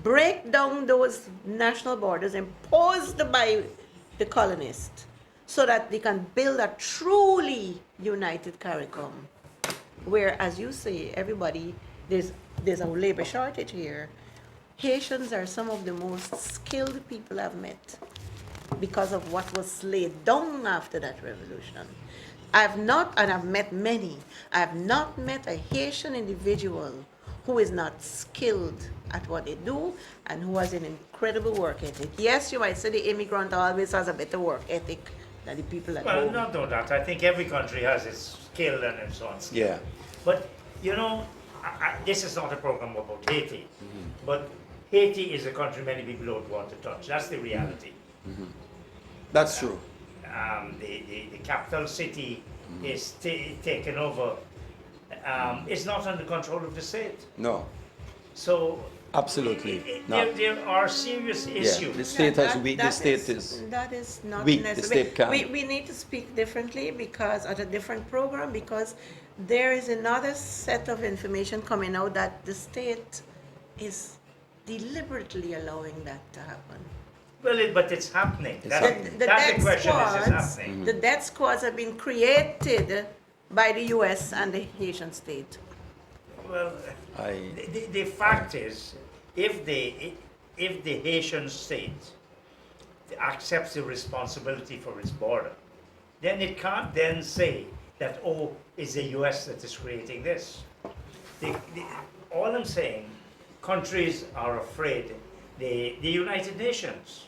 break down those national borders imposed by the colonists so that they can build a truly united CARICOM where, as you say, everybody, there's a labor shortage here. Haitians are some of the most skilled people I've met because of what was laid down after that revolution. I've met many, I've not met a Haitian individual who is not skilled at what they do and who has an incredible work ethic. Yes, you might say the immigrant always has a better work ethic than the people at Well, home. not only that. I think every country has its skill and so on. Yeah. But you know, this is not a program about Haiti, but Haiti is a country many people don't want to touch. That's the reality. That's true. The capital city is taken over. It's not under control of the state. No, So absolutely not. there are serious issues. The state has That- weak. that The state is. That is not weak. The necessary. state can't. We need to speak differently because, at a different program, because there is another set of information coming out that the state is deliberately allowing that to happen. Well, but it's happening. It's That's happening. The that's death the question. Is it's squads, happening? the death squads have been created by the U.S. and the Haitian state. Well, I. the fact is, if the Haitian state accepts the responsibility for its border, then it can't then say that, oh, it's the US that is creating this. All I'm saying, countries are afraid. The United Nations,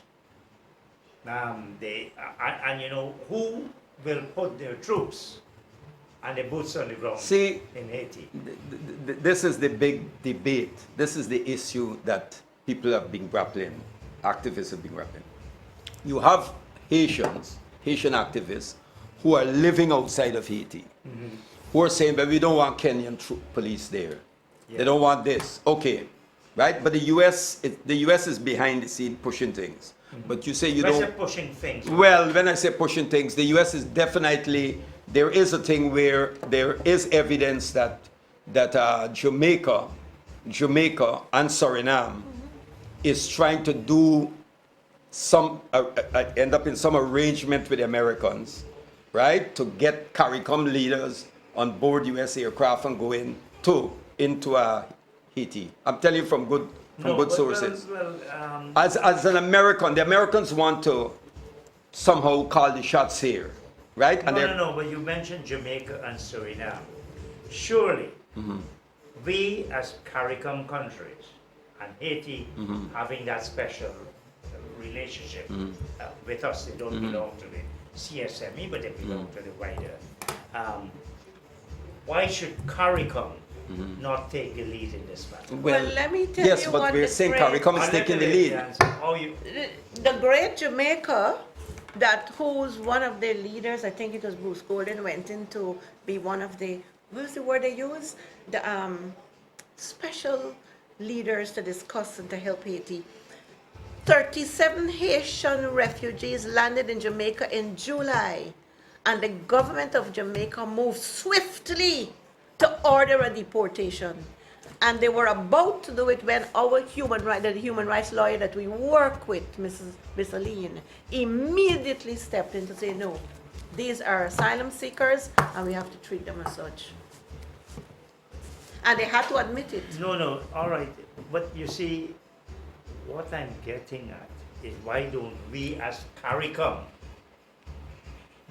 and you know, who will put their troops and the boots on the ground See, in Haiti? this is the big debate. This is the issue that people have been grappling, activists have been grappling. You have Haitian activists who are living outside of Haiti, who are saying, but we don't want Kenyan police there. Yeah. They don't want this. Okay, right? But the US is behind the scene pushing things. But you say you When I don't. say pushing things. Well, when I say pushing things, the U.S. is definitely, there is a thing where there is evidence that Jamaica and Suriname is trying to do end up in some arrangement with the Americans, right, to get CARICOM leaders on board U.S. aircraft and go into Haiti. I'm telling you from good sources. As an American, the Americans want to somehow call the shots here, right? And No, but you mentioned Jamaica and Suriname. Surely, we as CARICOM countries and Haiti having that special relationship with us, they don't belong to the CSME, but they belong to the wider. Why should CARICOM not take the lead in this matter? Well, let me tell yes, you but what we're the saying great- CARICOM is taking the lead. The great Jamaica, who's one of their leaders, I think it was Bruce Gordon, went in to be one of the, what's the word they use? The special leaders to discuss and to help Haiti. 37 Haitian refugees landed in Jamaica in July, and the government of Jamaica moved swiftly to order a deportation. And they were about to do it when the human rights lawyer that we work with, Miss Aline, immediately stepped in to say, no, these are asylum seekers and we have to treat them as such. And they had to admit it. No, all right. But you see, what I'm getting at is why don't we as CARICOM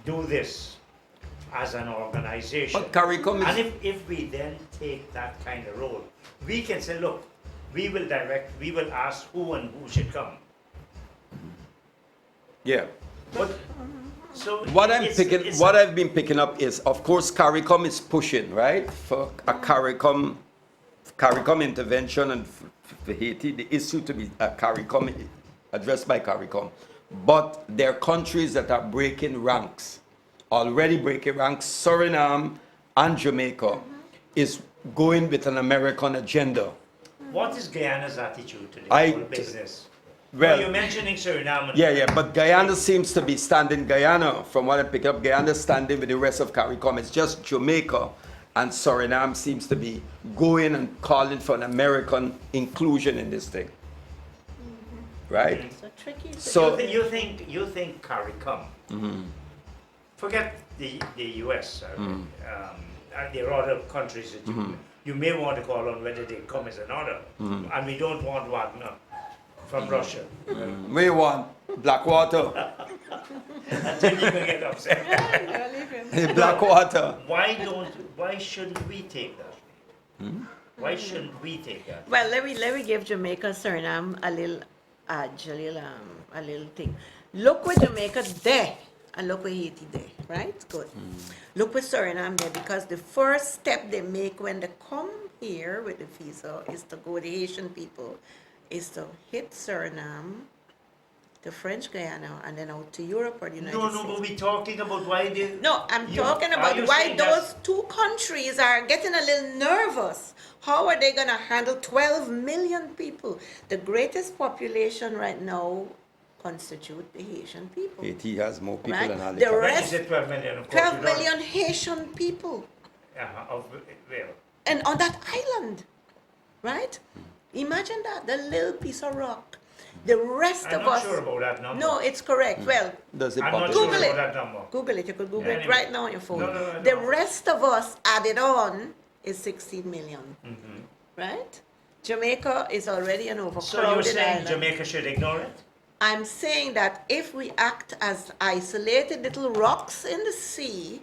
do this as an organization? But CARICOM is... And if we then take that kind of role, we can say, look, we will ask who and who should come. Yeah. But, so What it's I've been picking up is, of course, CARICOM is pushing, right, for a CARICOM intervention and for Haiti, the issue to be addressed by CARICOM. But there are countries that are breaking ranks, already breaking ranks. Suriname and Jamaica is going with an American agenda. What is Guyana's attitude to I- the whole business? Well, You're mentioning Suriname. Yeah, but Guyana seems to be standing, from what I pick up, Guyana standing with the rest of CARICOM. It's just Jamaica and Suriname seems to be going and calling for an American inclusion in this thing. Right? So tricky. So, you think CARICOM, forget the US, there are other countries that you may want to call on whether they come as an order, and we don't want Wagner from Russia. we want Blackwater. Until you can get upset. Blackwater. Why shouldn't we take that? Why shouldn't we take that? Well, let me give Jamaica, Suriname a little thing. Look with Jamaica there, and look with Haiti there, right? Good. Look with Suriname there, because the first step they make when they come here with the visa is to go with the Haitian people, is to hit Suriname, to French Guyana, and then out to Europe or the United States. No, but we're talking about why they... No, I'm talking are about you why saying those two countries are getting a little nervous. How are they going to handle 12 million people? The greatest population right now constitute the Haitian people. Haiti has more people Right. than all The the When you rest- say 12 million, of course 12 you don't- million Haitian people. Of, well, And on that island, right? Imagine that, the little piece of rock. The rest I'm of not us... sure about that number. No, it's correct. Well, Does it I'm not populate? sure Google about it. that number. Google it. You could Google Yeah, it anyway. right now on your phone. No, The no. rest of us added on is 16 million. Right? Jamaica is already an overcrowded So you're saying island. Jamaica should ignore it? I'm saying that if we act as isolated little rocks in the sea,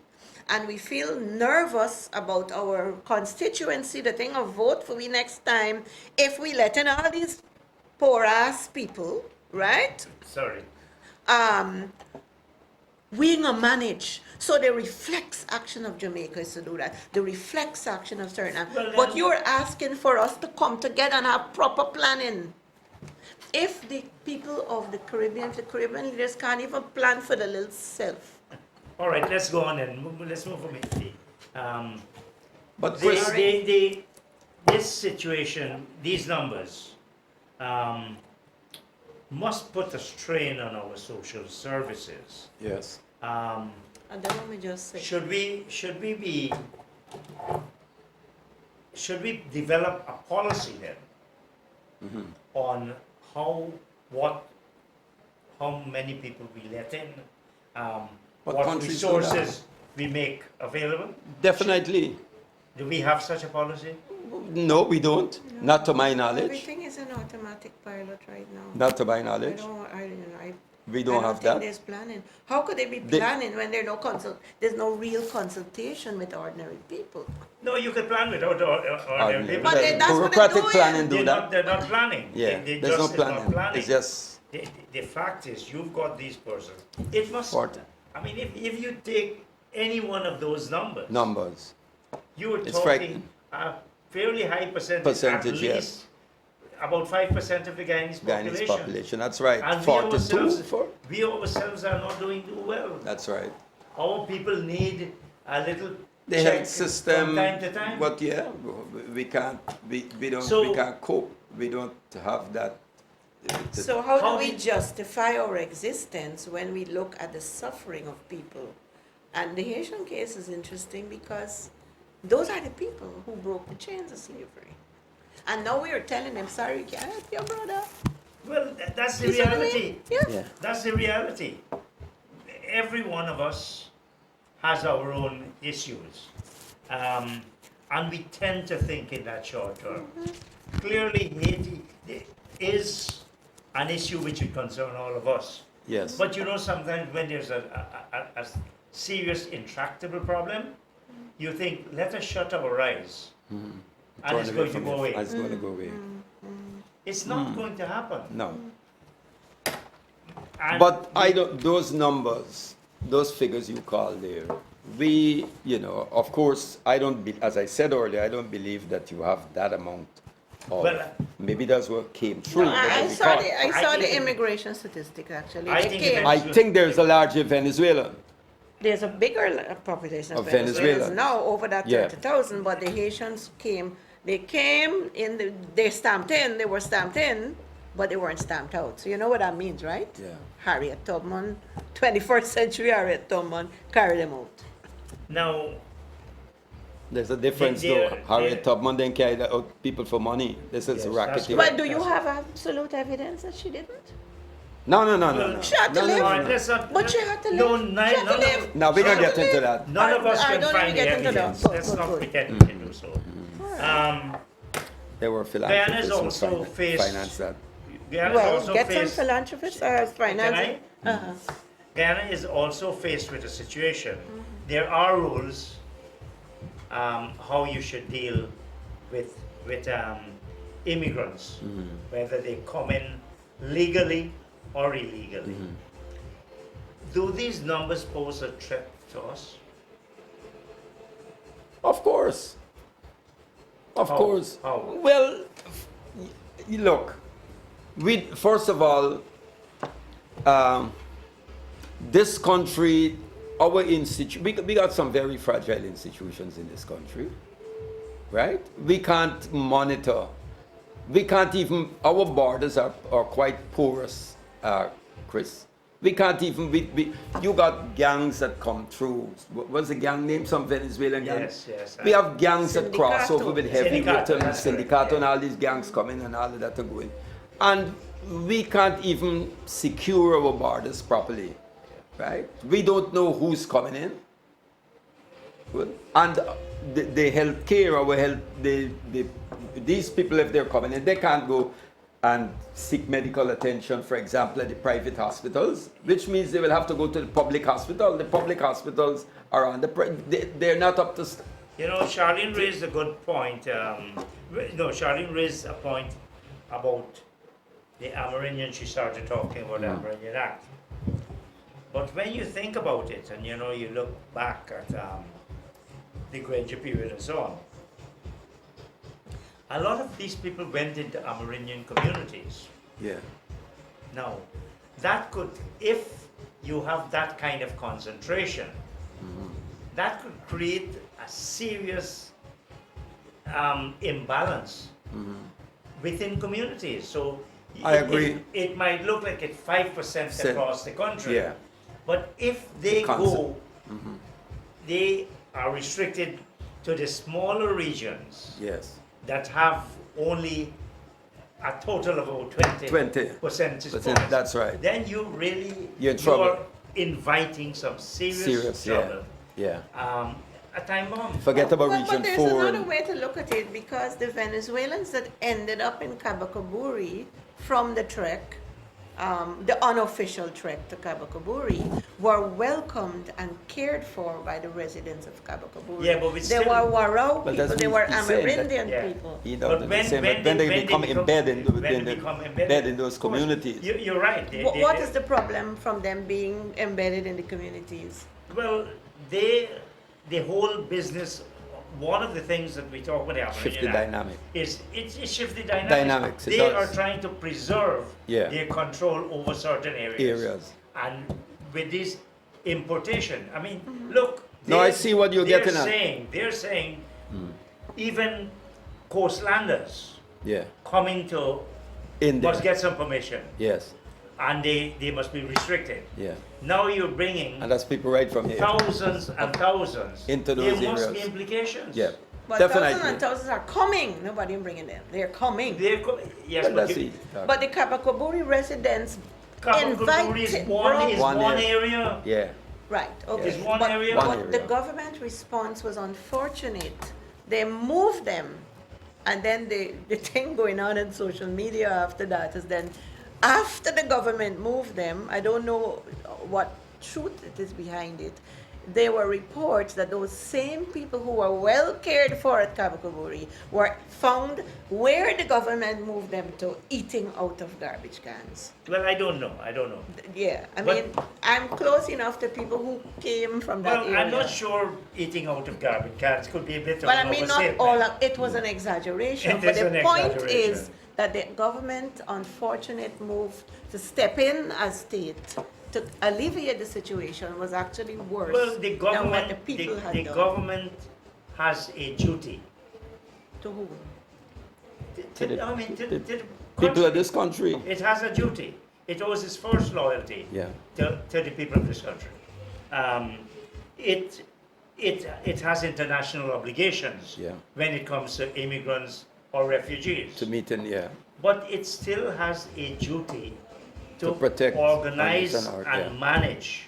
and we feel nervous about our constituency, the thing of vote for me next time, if we let in all these poor ass people, right? Sorry. We gonna manage. So the reflex action of Jamaica is to do that. The reflex action of Suriname. Well, But then- you're asking for us to come together and have proper planning. If the people of the Caribbean leaders can't even plan for the little self. All right, let's go on and let's move from Italy. But Chris, This situation, these numbers, must put a strain on our social services. yes. And then let me just say. Should we develop a policy then on how how many people we let in, What what countries do that? resources we make available? Definitely. Do we have such a policy? No, we don't. Not to my knowledge. Everything is an automatic pilot right now. Not to my I knowledge. don't, I, you know, I We I don't have think that. there's planning. How could they be They- planning when there's no real consultation with ordinary people? No, you can plan without ordinary Ordinary. people. But The that's what they're bureaucratic doing. planning do They're that. not planning. Yeah, They there's no just is not planning. planning. It's just The fact is, you've got these persons. It must. Important. I mean, if you take any one of those numbers, numbers. you were It's talking frightening. a fairly high percentage. Percentage, at yes. least about 5% of the Guyanese Guyanese population. population. That's right. And 42. we ourselves are not doing too well. That's right. Our people need a little The check health system. from time to time. But yeah, we can't. We don't. So- we can't cope. We don't have that. So how How do we did- justify our existence when we look at the suffering of people? And the Haitian case is interesting because those are the people who broke the chains of slavery. And now we are telling them, sorry, you can't help your brother. Well, that's the You see what I mean? reality. Yeah. Yeah. That's the reality. Every one of us has our own issues. And we tend to think in that short term. Clearly, Haiti is an issue which would concern all of us. Yes. But you know, sometimes when there's a serious, intractable problem, you think, let us shut our eyes. And it's going to go away. It's going to go away. It's not going to happen. No. And But I don't. Those numbers, those figures you call there. We, of course, I don't. As I said earlier, I don't believe that you have that amount. Of, Well, maybe that's what came through. No, but I we saw can't. the, I I saw the think- immigration statistics actually. I They think came, I think there's a larger Venezuelan. there's a bigger population of Of Venezuelans Venezuela. now, over that Yeah. 30,000, but the Haitians came, they stamped in, they were stamped in, but they weren't stamped out. So you know what that means, right? Yeah. Harriet Tubman, 21st century Harriet Tubman, carried them out. now, There's a difference They're- though. Harriet they're- Tubman then carried out people for money. This is Yes, that's racketeering. correct. But do you That's- have absolute evidence that she didn't? No. Well, She had to No, live. no, all no. right, let's not. But she had to No, live. none, She had to none live. of, Now we're She gonna had get to into live. that. none of us I can don't find even the get into that. evidence. Good, Let's good, not good. pretend we can do so. There were Guyana philanthropists is who also faced. financed that. Guyana is Well, also get some faced. philanthropists or finance. Uh-huh. Guyana is also faced with a situation. There are rules how you should deal with immigrants, whether they come in legally or illegally. Do these numbers pose a threat to us? Of course. Of How? course. How? Well, look, we first of all, this country, our we got some very fragile institutions in this country, right? We can't monitor. We can't even. Our borders are quite porous, Chris. We can't even. You got gangs that come through. What's the gang name? Some Venezuelan gang. Yes. We have gangs that cross Sindicato. over with heavy Sindicato, metal, that's correct, syndicato, yeah. and all these gangs coming and all of that are going. And we can't even secure our borders properly, right? We don't know who's coming in. Well, and the health care, our health, these people, if they're coming in, they can't go and seek medical attention, for example, at the private hospitals, which means they will have to go to the public hospital. The public hospitals are on they're not up to. You know, Charlene raised a good point. Charlene raised a point about the Amerindian. She started talking about the Amerindian Act. But when you think about it, and you look back at the Granger period and so on, a lot of these people went into Amerindian communities. Yeah. Now, that could, if you have that kind of concentration, that could create a serious imbalance within communities. So I agree. It might look like it's 5% across the country. Yeah. But if they concept. they are restricted to the smaller regions Yes. that have only a total of about 20 20%. percentage points, That's right. then you really You're in trouble. you're inviting some serious trouble. Yeah. A time bomb. Forget about But Region there's 4. another way to look at it, because the Venezuelans that ended up in Kabakaburi from the trek, the unofficial trek to Kabakaburi, were welcomed and cared for by the residents of Kabakaburi. Yeah, but we they still- were Warao But people, that's they what were he's saying, that- Amerindian Yeah. people. You know, But when they become embedded when they become embedded in those of course, communities. You're right. What is the problem from them being embedded in the communities? Well, the whole business, one of the things that we talk about the Shift the Amerindian Act dynamic. is it shifts the dynamics. Dynamics, it They does. are trying to preserve Yeah. their control over certain areas. And with this importation, I mean, look. No, I they- see what you're getting at. They're saying even coastlanders Yeah. coming to In there. must get some permission, Yes. and they must be restricted. Yeah. Now you're bringing And that's people right from here. thousands and thousands. Into There those must be areas. implications. Yeah. But Definitely. thousands and thousands are coming. Nobody bringing them. They're coming. Yes, Well, but that's you, it. But the Kabakaburi residents Kabakaburi is invited, one One area. Yeah. right, okay. Is one but, area. but One the area. government response was unfortunate. They moved them, and then the thing going on in social media after that is then, after the government moved them, I don't know what truth it is behind it. There were reports that those same people who were well cared for at Kabakaburi were found where the government moved them to, eating out of garbage cans. Well, I don't know. Yeah, I But- mean, I'm close enough to people who came from that Well, area. I'm not sure eating out of garbage cans could be a bit of But I an mean, not overstatement. all of it was an exaggeration. It But is the an point exaggeration. is that the government, unfortunate move to step in as state to alleviate the situation was actually worse Well, the than what government, the people had the done. government has a duty. To whom? To the- the People country. of this country. It has a duty. It owes its first loyalty Yeah. to the people of this country. It has international obligations Yeah. when it comes to immigrants or refugees. To meet in, yeah. But it still has a duty To protect organize others and our- and yeah. manage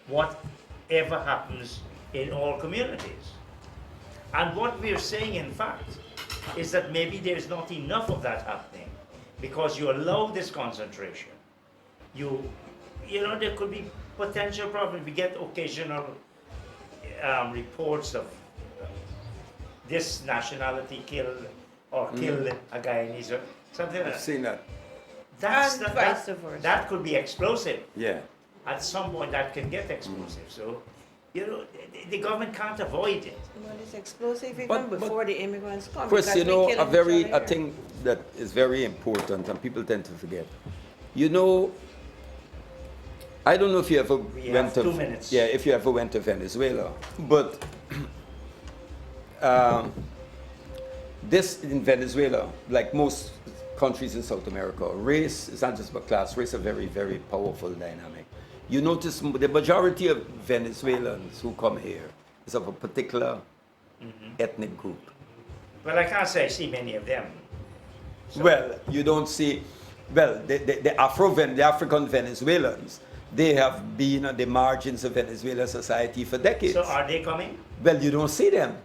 whatever happens in all communities. And what we're saying, in fact, is that maybe there's not enough of that happening because you allow this concentration. You know, there could be potential problems. We get occasional reports of this nationality killed or killed a Guyanese or something like I've that. seen that. That's And that, vice versa. that could be explosive. Yeah. At some point, that can get explosive. So, you know, the government can't avoid it. Well, it's explosive even But- before the immigrants come. Chris, because you we know, kill a each very other a here. thing that is very important and people tend to forget. You know, I don't know if you ever We went have to 2 minutes. yeah, if you ever went to Venezuela, but this in Venezuela, like most countries in South America, race is not just about class. Race is a very, very powerful dynamic. You notice the majority of Venezuelans who come here is of a particular ethnic group. Well, I can't say I see many of them. So- Well, you don't see, well, the African Venezuelans, they have been on the margins of Venezuela society for decades. So are they coming? Well, you don't see them.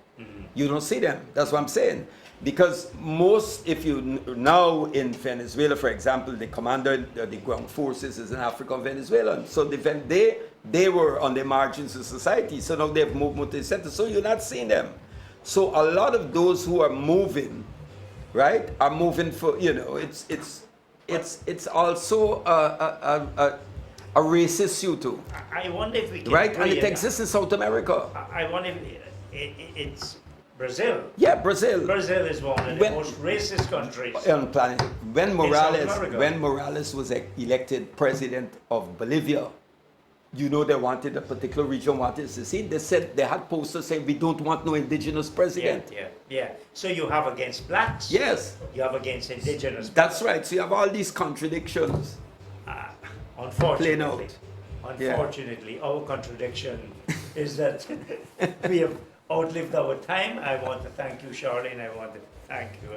You don't see them. That's what I'm saying. Because most, if you now in Venezuela, for example, the commander of the ground forces is an African Venezuelan. So they were on the margins of society. So now they've moved to the center. So you're not seeing them. So a lot of those who are moving, right, are moving for, you know, it's also a race issue too, I wonder if we can right? And agree it on exists in South America. that. I wonder if it's Brazil. Yeah, Brazil. Brazil is one of the When- most racist countries. On planet. When South America. Morales was elected president of Bolivia, you know they wanted a particular region wanted to see. They said they had posters saying we don't want no indigenous president. Yeah. So you have against blacks. Yes, You have against indigenous. that's right. So you have all these contradictions. Unfortunately, Plain out. Yeah. unfortunately, our contradiction is that we have outlived our time. I want to thank you, Charlene. I want to thank you,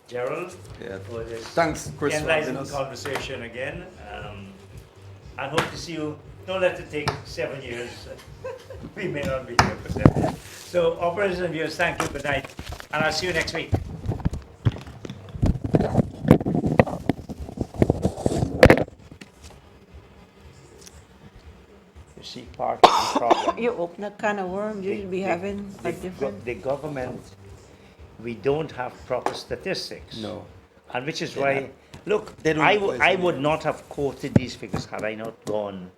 Gerald, Yeah. for this Thanks, Chris, for having enlightening us. conversation again. And hope to see you. Don't let it take 7 years. We may not be here for 7 years. So, operators and viewers, thank you. Good night. And I'll see you next week. You see, part of the problem. You open a can of worms, you'll be having a different. The government, we don't have proper statistics. No. And which is They're why, not- look, They don't I know would what's in not have quoted these figures had I not gone